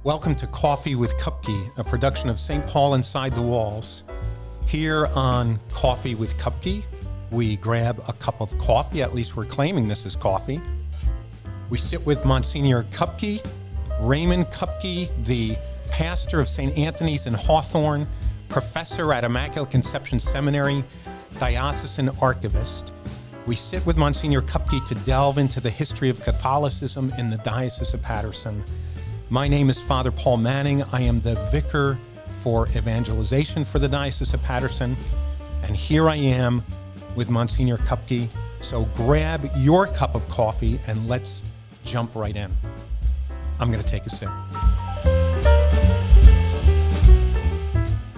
Welcome to Coffee with Kupke, a production of St. Paul Inside the Walls. Here on Coffee with Kupke, we grab a cup of coffee, at least we're claiming this is coffee. We sit with Monsignor Raymond Kupke, the pastor of St. Anthony's in Hawthorne, professor at Immaculate Conception Seminary, diocesan archivist. We sit with Monsignor Kupke to delve into the history of Catholicism in the Diocese of Paterson. My name is Father Paul Manning. I am the vicar for Evangelization for the Diocese of Paterson. And here I am with Monsignor Kupke. So grab your cup of coffee and let's jump right in. I'm going to take a sip.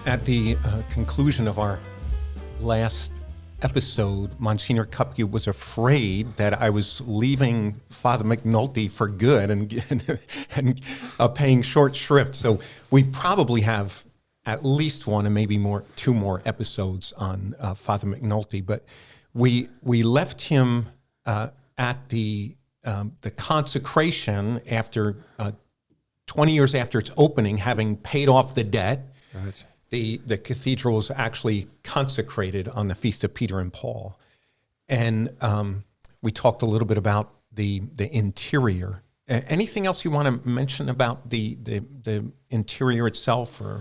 At the conclusion of our last episode, Monsignor Kupke was afraid that I was leaving Father McNulty for good and paying short shrift. So we probably have at least one and maybe two more episodes on Father McNulty. But we left him at the consecration after 20 years after its opening, having paid off the debt. Right. The cathedral was actually consecrated on the Feast of Peter and Paul. And we talked a little bit about the interior. Anything else you want to mention about the interior itself? Or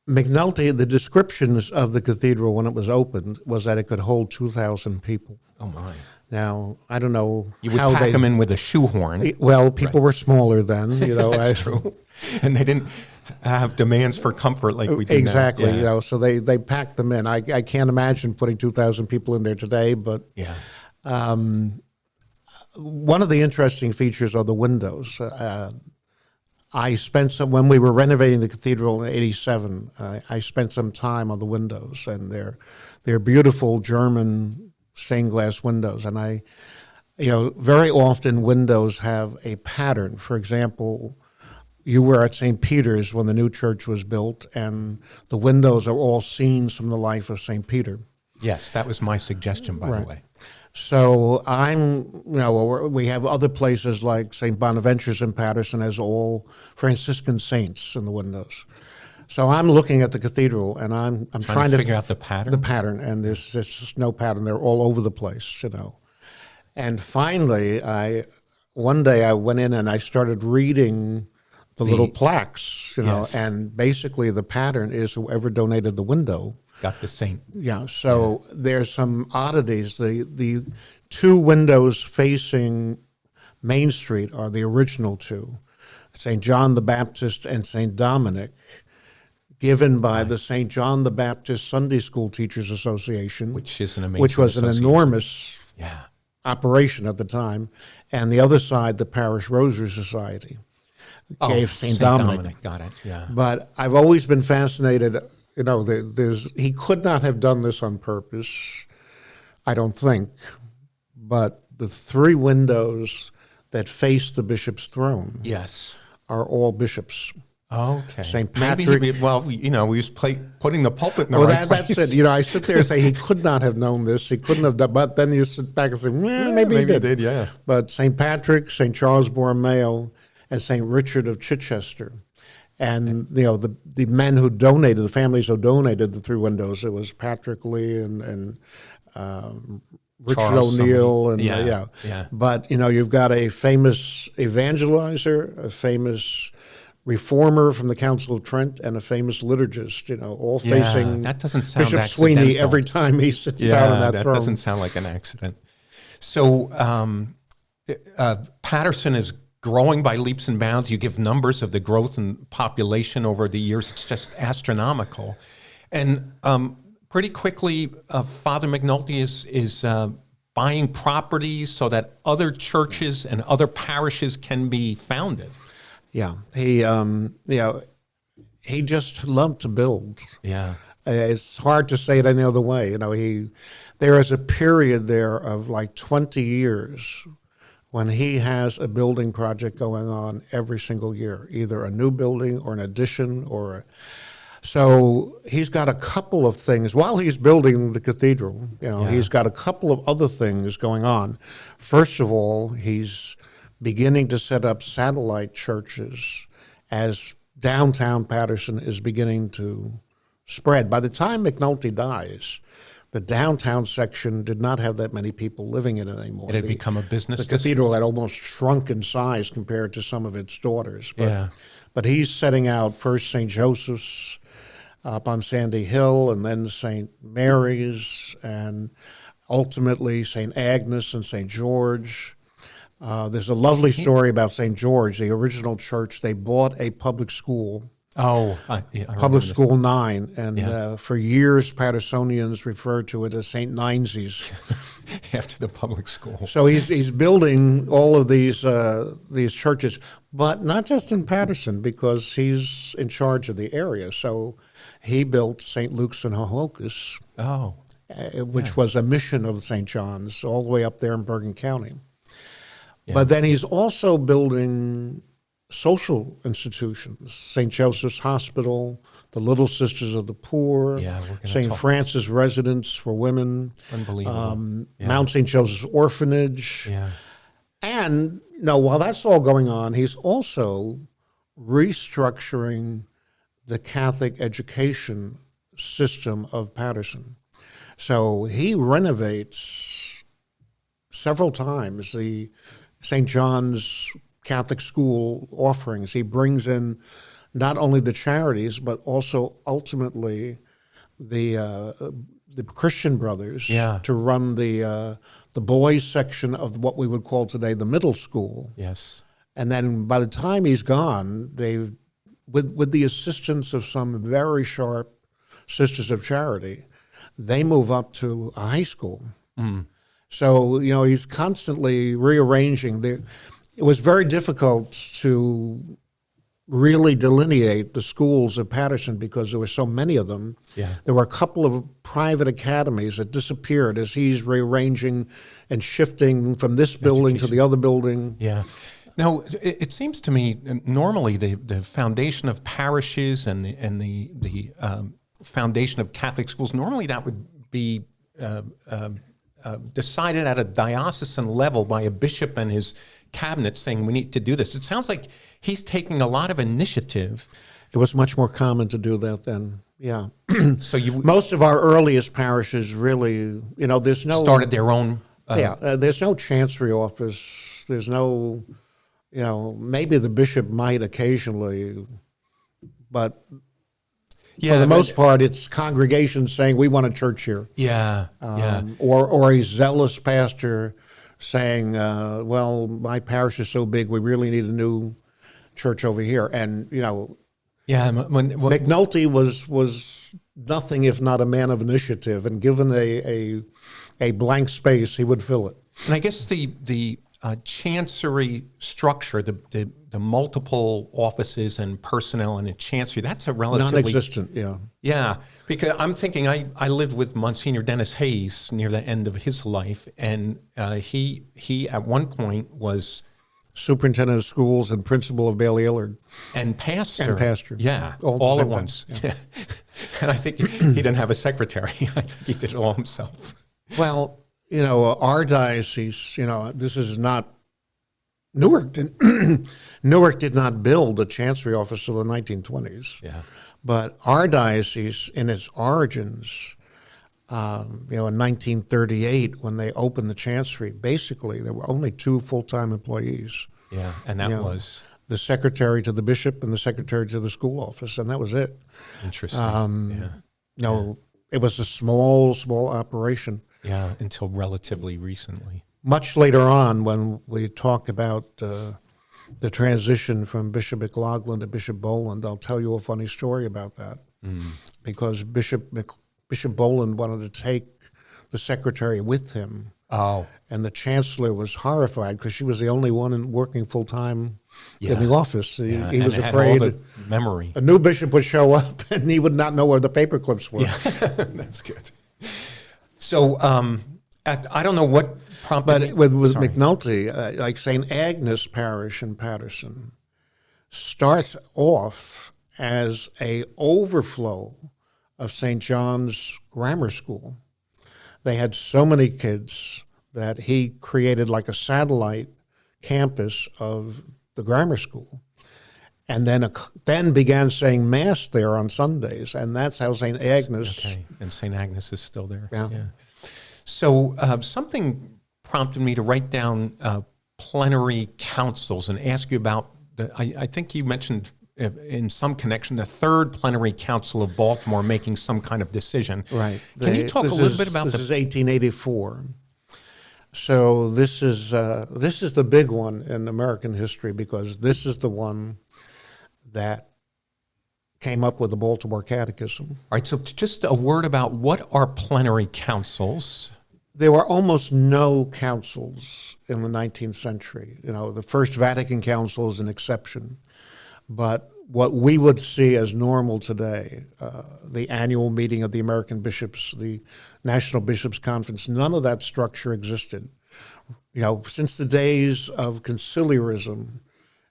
McNulty, the descriptions of the cathedral when it was opened was that it could hold 2,000 people. Oh, my. Now, I don't know you would pack them in with a shoehorn. Well, people were smaller then, you know. That's true. And they didn't have demands for comfort like we do exactly, now. Yeah. You know, so they packed them in. I can't imagine putting 2,000 people in there today, but yeah. One of the interesting features are the windows. I spent when we were renovating the cathedral in '87, I spent some time on the windows, and they're beautiful German stained glass windows. And very often windows have a pattern. For example, you were at St. Peter's when the new church was built, and the windows are all scenes from the life of St. Peter. Yes, that was my suggestion, by the way. So we have other places like St. Bonaventure's in Paterson has all Franciscan saints in the windows. So I'm looking at the cathedral, and I'm trying to figure out the pattern. The pattern, and there's just no pattern. They're all over the place, you know. And finally, one day I went in and I started reading the little plaques, you know, yes. And basically the pattern is whoever donated the window got the saint. Yeah, so there's some oddities. The two windows facing Main Street are the original two, St. John the Baptist and St. Dominic, given by the St. John the Baptist Sunday School Teachers Association, which is an amazing which was an enormous operation at the time, and the other side, the Parish Rosary Society. Gave St. Dominic. Got it, yeah. But I've always been fascinated, you know, he could not have done this on purpose, I don't think, but the three windows that face the bishop's throne are all bishops. Okay. St. Patrick. Maybe we was putting the pulpit in the right place. That's it. You know, I sit there and say he could not have known this. He couldn't have done. But then you sit back and say, maybe he did. Yeah. But St. Patrick, St. Charles Borromeo, and St. Richard of Chichester, and the men who donated, the families who donated the three windows. It was Patrick Lee and Richard Charles O'Neill, and yeah. But you've got a famous evangelizer, a famous reformer from the Council of Trent, and a famous liturgist, all facing that doesn't sound Bishop accidental. Sweeney every time he sits down on that throne. That doesn't sound like an accident. So Paterson is growing by leaps and bounds. You give numbers of the growth in population over the years. It's just astronomical. And pretty quickly, Father McNulty is buying properties so that other churches and other parishes can be founded. Yeah, he just loved to build. Yeah, it's hard to say it any other way. There is a period there of like 20 years when he has a building project going on every single year, either a new building or an addition so he's got a couple of things while he's building the cathedral. He's got a couple of other things going on. First of all, he's beginning to set up satellite churches as downtown Paterson is beginning to spread. By the time McNulty dies, the downtown section did not have that many people living in it anymore. It had become a business. The cathedral had almost shrunk in size compared to some of its daughters. Yeah. But he's setting out first St. Joseph's up on Sandy Hill, and then St. Mary's, and ultimately St. Agnes and St. George. There's a lovely story about St. George, the original church. They bought a public school. I Public School 9, and for years Pattersonians referred to it as St. Ninesy's. After the public school. So he's building all of these churches, but not just in Paterson, because he's in charge of the area. So he built St. Luke's and Hohokus, which was a mission of St. John's, all the way up there in Bergen County. Yeah. But then he's also building social institutions, St. Joseph's Hospital, the Little Sisters of the Poor, St. Francis Residence for Women, unbelievable, Mount St. Joseph's Orphanage. And while that's all going on, he's also restructuring the Catholic education system of Paterson. So he renovates several times the St. John's Catholic school offerings. He brings in not only the charities, but also ultimately the Christian Brothers to run the boys section of what we would call today the middle school. Yes. And then by the time he's gone, they've with the assistance of some very sharp Sisters of Charity, they move up to a high school. So he's constantly rearranging. It was very difficult to really delineate the schools of Paterson because there were so many of them. There were a couple of private academies that disappeared as he's rearranging and shifting from this building to the other building. Now, it seems to me normally the foundation of parishes and the foundation of Catholic schools, normally that would be decided at a diocesan level by a bishop and his cabinet saying we need to do this. It sounds like he's taking a lot of initiative. It was much more common to do that then. So most of our earliest parishes really, there's no started their own. There's no chancery office. There's no, maybe the bishop might occasionally, but for the most part, it's congregations saying we want a church here. Or a zealous pastor saying, well, my parish is so big, we really need a new church over here. And, McNulty was nothing if not a man of initiative, and given a blank space, he would fill it. And I guess the chancery structure, the multiple offices and personnel in a chancery, that's a relatively... non-existent, Yeah, because I'm thinking, I lived with Monsignor Dennis Hayes near the end of his life, and he at one point was... superintendent of schools and principal of Bailey Illard. And pastor. All at once. And I think he didn't have a secretary. I think he did it all himself. Well, our diocese, this is not... Newark did not build a chancery office until the 1920s. But our diocese, in its origins, in 1938, when they opened the chancery, basically there were only 2 full-time employees. And that was the secretary to the bishop and the secretary to the school office, and that was it. Interesting. It was a small operation. Until relatively recently. Much later on, when we talk about the transition from Bishop McLaughlin to Bishop Boland, I'll tell you a funny story about that. Because Bishop Boland wanted to take the secretary with him. And the chancellor was horrified because she was the only one working full-time in the office. He was afraid all the memory. A new bishop would show up and he would not know where the paper clips were. That's good. So I don't know what prompted... But with McNulty, like St. Agnes Parish in Paterson starts off as a overflow of St. John's Grammar School. They had so many kids that he created like a satellite campus of the grammar school, and then began saying Mass there on Sundays, and that's how St. Agnes. Okay, and St. Agnes is still there. Yeah. So something prompted me to write down plenary councils and ask you about I think you mentioned in some connection the Third Plenary Council of Baltimore making some kind of decision. Right. Can you talk a little bit about this? This is 1884. So this is the big one in American history, because this is the one that came up with the Baltimore Catechism. All right, so just a word about what are plenary councils. There were almost no councils in the 19th century. The First Vatican Council is an exception. But what we would see as normal today, the annual meeting of the American bishops, the National Bishops' Conference, none of that structure existed. Since the days of conciliarism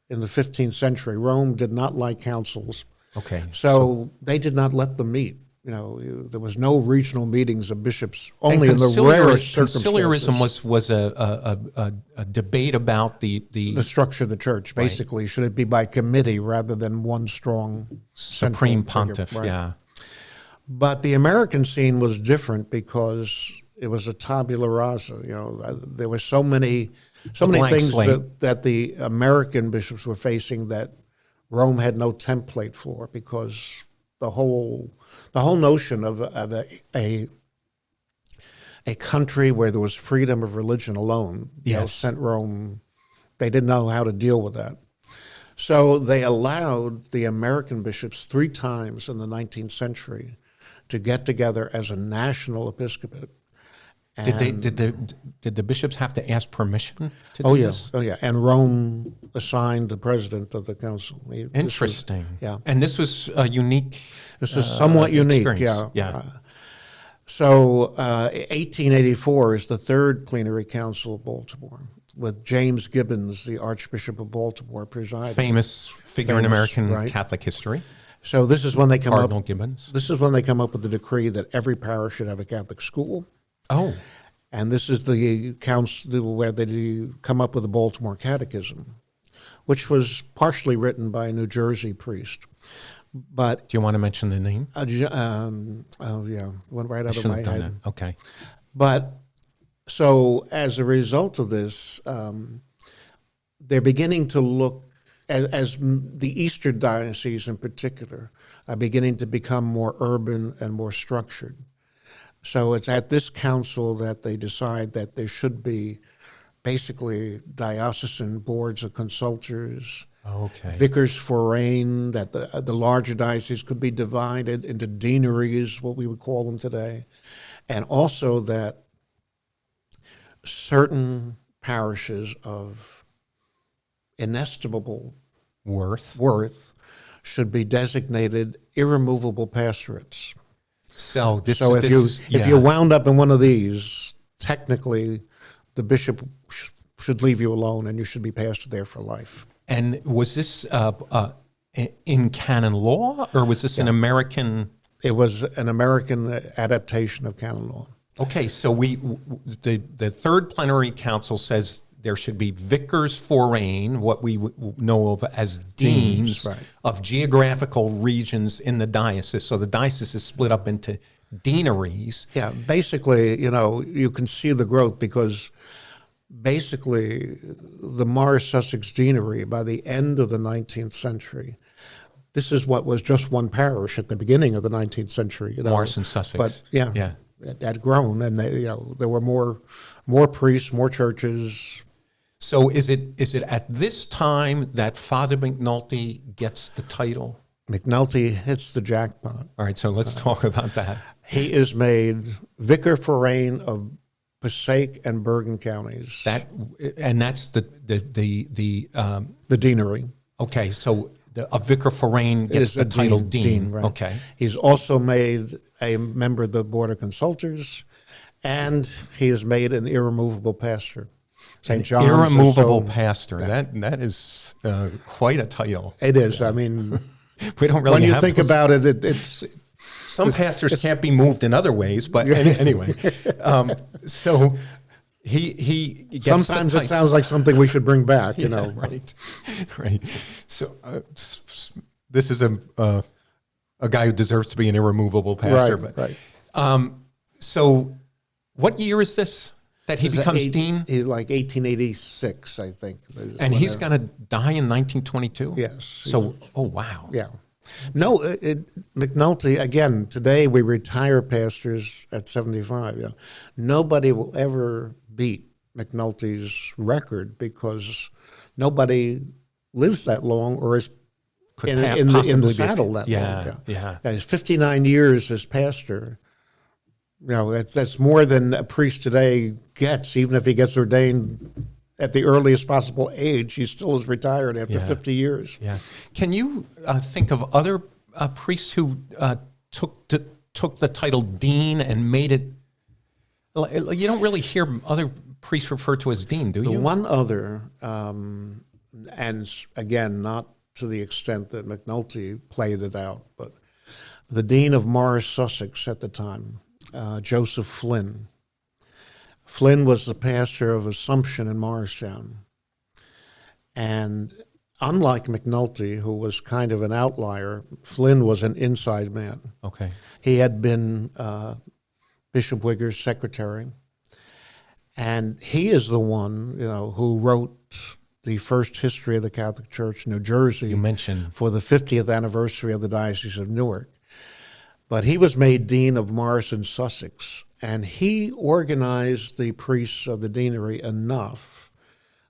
in the 15th century, Rome did not like councils. Okay. So they did not let them meet. There was no regional meetings of bishops, only in the rarest circumstances. Conciliarism was a debate about the structure of the church. Basically, should it be by committee rather than one strong supreme pontiff? Figure, right? Yeah. But the American scene was different because it was a tabula rasa. There were so many things that the American bishops were facing that Rome had no template for, because the whole notion of a country where there was freedom of religion alone, sent Rome. They didn't know how to deal with that. So they allowed the American bishops 3 times in the 19th century to get together as a national episcopate. Did the bishops have to ask permission to do this? Oh, yeah. And Rome assigned the president of the council. Interesting. Yeah. And this was a unique. This is somewhat unique. Yeah. So 1884 is the Third Plenary Council of Baltimore, with James Gibbons, the Archbishop of Baltimore, presiding. Famous figure in American Catholic history. So this is when they come Cardinal Gibbons. This is when they come up with the decree that every parish should have a Catholic school. Oh. And this is the council where they come up with the Baltimore Catechism, which was partially written by a New Jersey priest. But do you want to mention the name? Went right out of my head. Okay. But so as a result of this, they're beginning to look, as the Eastern dioceses in particular, are beginning to become more urban and more structured. So it's at this council that they decide that there should be basically diocesan boards of consultors, vicars forain, that the larger dioceses could be divided into deaneries, what we would call them today, and also that certain parishes of inestimable worth should be designated irremovable pastorates. So if you wound up in one of these, technically the bishop should leave you alone and you should be pastored there for life. And was this in canon law, or was this an American? It was an American adaptation of canon law. Okay, so the Third Plenary Council says there should be vicars forain, what we know of as deans of geographical regions in the diocese. So the diocese is split up into deaneries. Yeah, basically, you can see the growth, because basically the Morris Sussex Deanery, by the end of the 19th century, this is what was just one parish at the beginning of the 19th century. Morris and Sussex. But it had grown, and there were more priests, more churches. So is it at this time that Father McNulty gets the title? McNulty hits the jackpot. All right, so let's talk about that. He is made vicar forain of Passaic and Bergen counties. That's the deanery. Okay, so a vicar forain gets the title dean. Right. Okay. He's also made a member of the Board of Consultors, and he is made an irremovable pastor. St. John's. Irremovable pastor. That is quite a title. It is. I mean, we don't really. When you think about it, it's. Some pastors can't be moved in other ways, but anyway. So he gets Sometimes it sounds like something we should bring back, you know. Right, right. So this is a guy who deserves to be an irremovable pastor. Right, but, right. So what year is this that he becomes dean? Like 1886, I think. And he's going to die in 1922? Yes. So, oh, wow. Yeah. No, McNulty, again, today we retire pastors at 75. Yeah. Nobody will ever beat McNulty's record because nobody lives that long or is in the saddle that long. Yeah. He's 59 years as pastor. You know, that's more than a priest today gets, even if he gets ordained at the earliest possible age. He still is retired after 50 years. Yeah. Can you think of other priests who took the title dean and made it? You don't really hear other priests referred to as dean, do you? The one other, and again, not to the extent that McNulty played it out, but the Dean of Morris, Sussex at the time, Joseph Flynn. Flynn was the pastor of Assumption in Morristown. And unlike McNulty, who was kind of an outlier, Flynn was an inside man. Okay. He had been Bishop Wigger's secretary. And he is the one, you know, who wrote the first history of the Catholic Church in New Jersey. You mentioned. For the 50th anniversary of the Diocese of Newark. But he was made Dean of Morris and Sussex, and he organized the priests of the deanery enough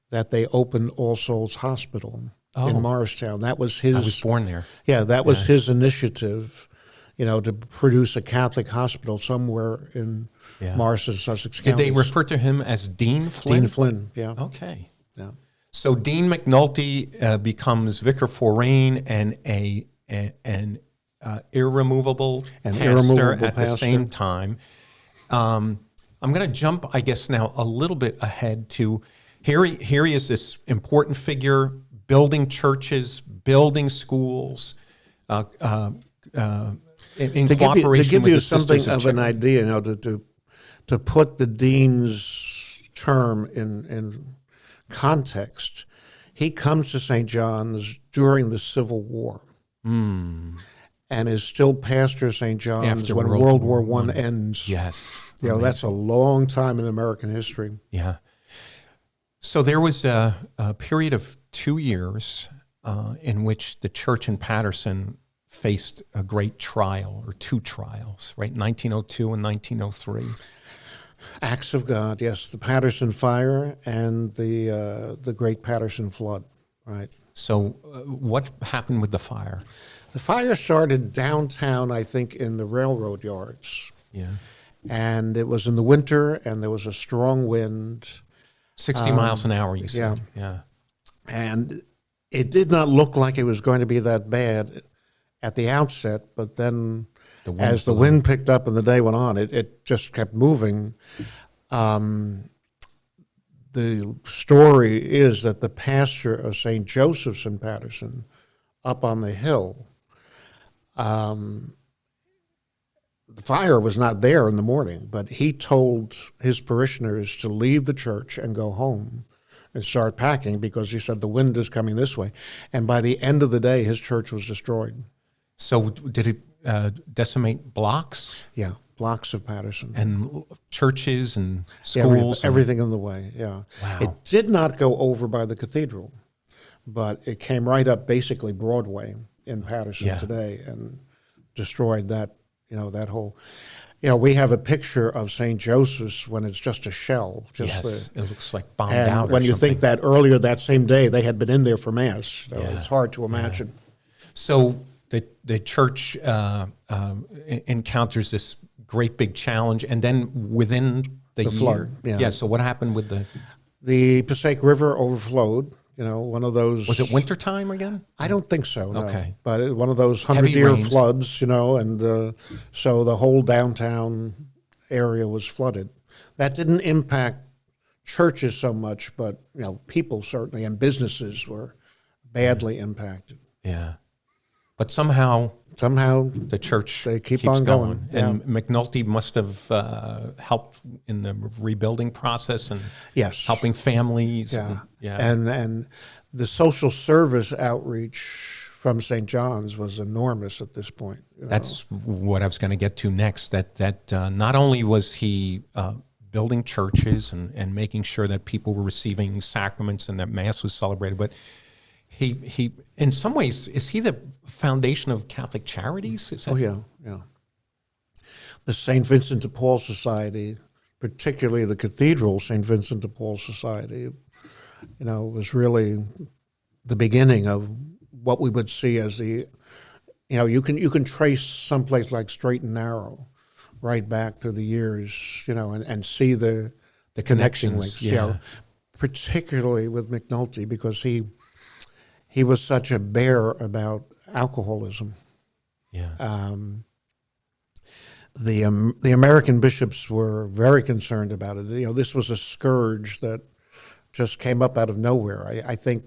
that they opened All Souls Hospital in Morristown. That was his. I was born there. Yeah, that was his initiative, you know, to produce a Catholic hospital somewhere in Morris and Sussex counties. Did they refer to him as Dean Flynn? Dean Flynn, yeah. Okay. Yeah. So Dean McNulty becomes vicar forain and an irremovable pastor at the same time. I'm going to jump, I guess, now a little bit ahead to here he is, this important figure, building churches, building schools, in cooperation to give with you the something Sisters of an idea, you know, to put the dean's term in context. He comes to St. John's during the Civil War. And is still pastor of St. John's after when World War I ends. Yes. You know, that's a long time in American history. Yeah. So there was a period of 2 years in which the church in Paterson faced a great trial, or two trials, right? 1902 and 1903. Acts of God, yes. The Paterson Fire and the Great Paterson Flood, right? So what happened with the fire? The fire started downtown, I think, in the railroad yards. Yeah. And it was in the winter, and there was a strong wind. 60 miles an hour, you said. Yeah. And it did not look like it was going to be that bad at the outset, but then as the wind picked up and the day went on, it just kept moving. The story is that the pastor of St. Joseph's in Paterson, up on the hill, the fire was not there in the morning, but he told his parishioners to leave the church and go home and start packing because he said the wind is coming this way. And by the end of the day, his church was destroyed. So did it decimate blocks? Yeah, blocks of Paterson. And churches and schools? Everything in the way, yeah. Wow. It did not go over by the cathedral, but it came right up basically Broadway in Paterson today and destroyed that, you know, that whole... You know, we have a picture of St. Joseph's when it's just a shell. It looks like bombed out. And when you think that earlier that same day they had been in there for Mass, so it's hard to imagine. So the church encounters this great big challenge, and then within the flood. Year, so what happened with the Passaic River overflowed? You know, one of those... Was it wintertime again? I don't think so, no. Okay. But one of those 100-year floods, you know, and so the whole downtown area was flooded. That didn't impact churches so much, but, you know, people certainly and businesses were badly impacted. Yeah. But somehow somehow the church they keep keeps on going. And McNulty must have helped in the rebuilding process and Yes. helping families. Yeah. And the social service outreach from St. John's was enormous at this point. That's what I was going to get to next, that not only was he building churches and making sure that people were receiving sacraments and that Mass was celebrated, but he in some ways, is he the foundation of Catholic Charities? Yeah. The St. Vincent de Paul Society, particularly the Cathedral St. Vincent de Paul Society, was really the beginning of what we would see as the, you can trace someplace like Straight and Narrow right back to the years, and see the connection links, particularly with McNulty, because he was such a bear about alcoholism. Yeah. The American bishops were very concerned about it. This was a scourge that just came up out of nowhere. I think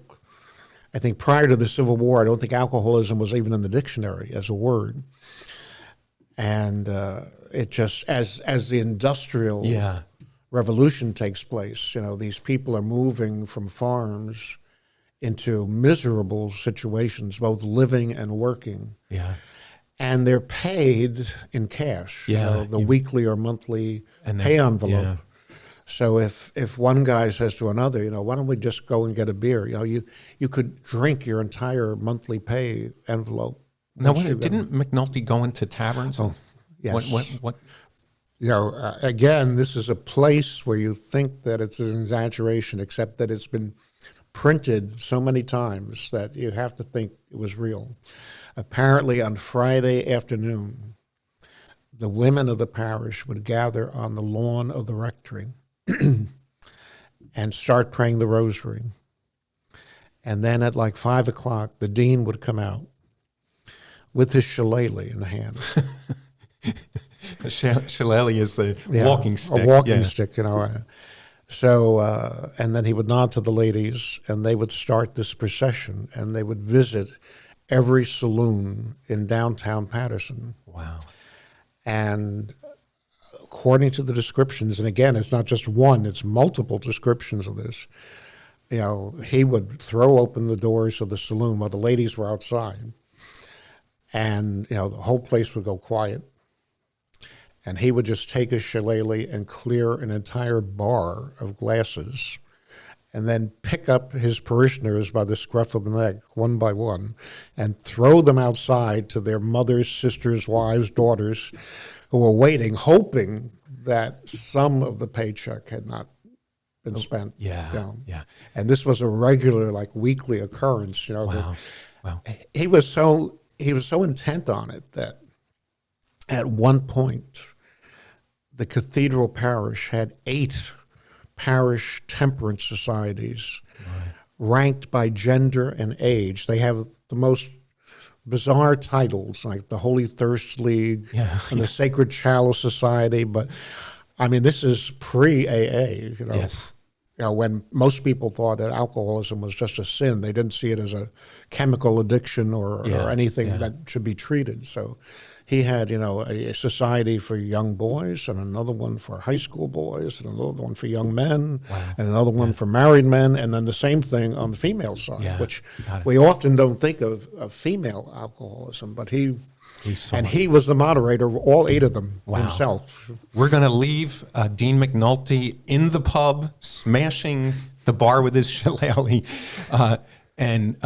prior to the Civil War, I don't think alcoholism was even in the dictionary as a word. And it just, as the industrial revolution takes place, these people are moving from farms into miserable situations, both living and working. Yeah. And they're paid in cash, the weekly or monthly pay envelope. Yeah. So if one guy says to another, why don't we just go and get a beer? You could drink your entire monthly pay envelope. Now, didn't McNulty go into taverns? Oh, yes. What? Again, this is a place where you think that it's an exaggeration, except that it's been printed so many times that you have to think it was real. Apparently, on Friday afternoon, the women of the parish would gather on the lawn of the rectory and start praying the rosary. And then at like 5 o'clock, the dean would come out with his shillelagh in hand. A shillelagh is the walking stick. A walking stick, So, and then he would nod to the ladies, and they would start this procession, and they would visit every saloon in downtown Paterson. Wow. And according to the descriptions, and again, it's not just one, it's multiple descriptions of this, he would throw open the doors of the saloon while the ladies were outside, and, the whole place would go quiet. And he would just take his shillelagh and clear an entire bar of glasses and then pick up his parishioners by the scruff of the neck, one by one, and throw them outside to their mothers, sisters, wives, daughters, who were waiting, hoping that some of the paycheck had not been spent. Yeah. And this was a regular, weekly occurrence. Wow. He was so intent on it that at one point, the cathedral parish had 8 parish temperance societies ranked by gender and age. They have the most bizarre titles, like the Holy Thirst League and the Sacred Chalice Society. But, this is pre-AA, Yes. When most people thought that alcoholism was just a sin. They didn't see it as a chemical addiction or anything that should be treated. So he had, a society for young boys and another one for high school boys and another one for young men and another one for married men, and then the same thing on the female side, which we often don't think of female alcoholism, but he was the moderator of all 8 of them himself. We're going to leave Dean McNulty in the pub, smashing the bar with his shillelagh, and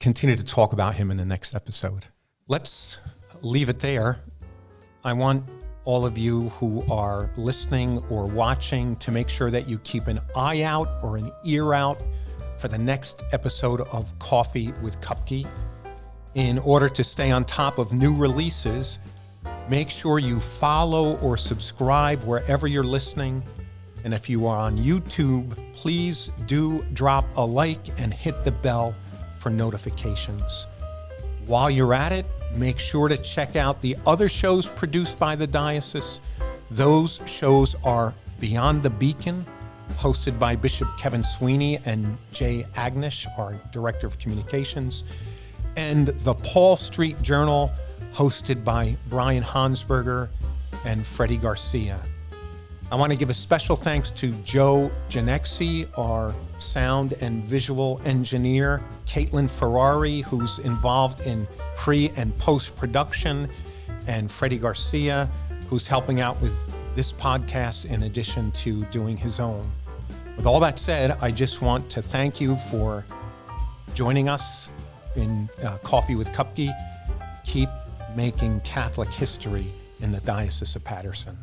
continue to talk about him in the next episode. Let's leave it there. I want all of you who are listening or watching to make sure that you keep an eye out or an ear out for the next episode of Coffee with Kupke. In order to stay on top of new releases, make sure you follow or subscribe wherever you're listening. And if you are on YouTube, please do drop a like and hit the bell for notifications. While you're at it, make sure to check out the other shows produced by the diocese. Those shows are Beyond the Beacon, hosted by Bishop Kevin Sweeney and Jay Agnish, our Director of Communications, and the Paul Street Journal, hosted by Brian Hansberger and Freddie Garcia. I want to give a special thanks to Joe Ginexi, our sound and visual engineer, Caitlin Ferrari, who's involved in pre- and post-production, and Freddie Garcia, who's helping out with this podcast in addition to doing his own. With all that said, I just want to thank you for joining us in Coffee with Kupke. Keep making Catholic history in the Diocese of Paterson.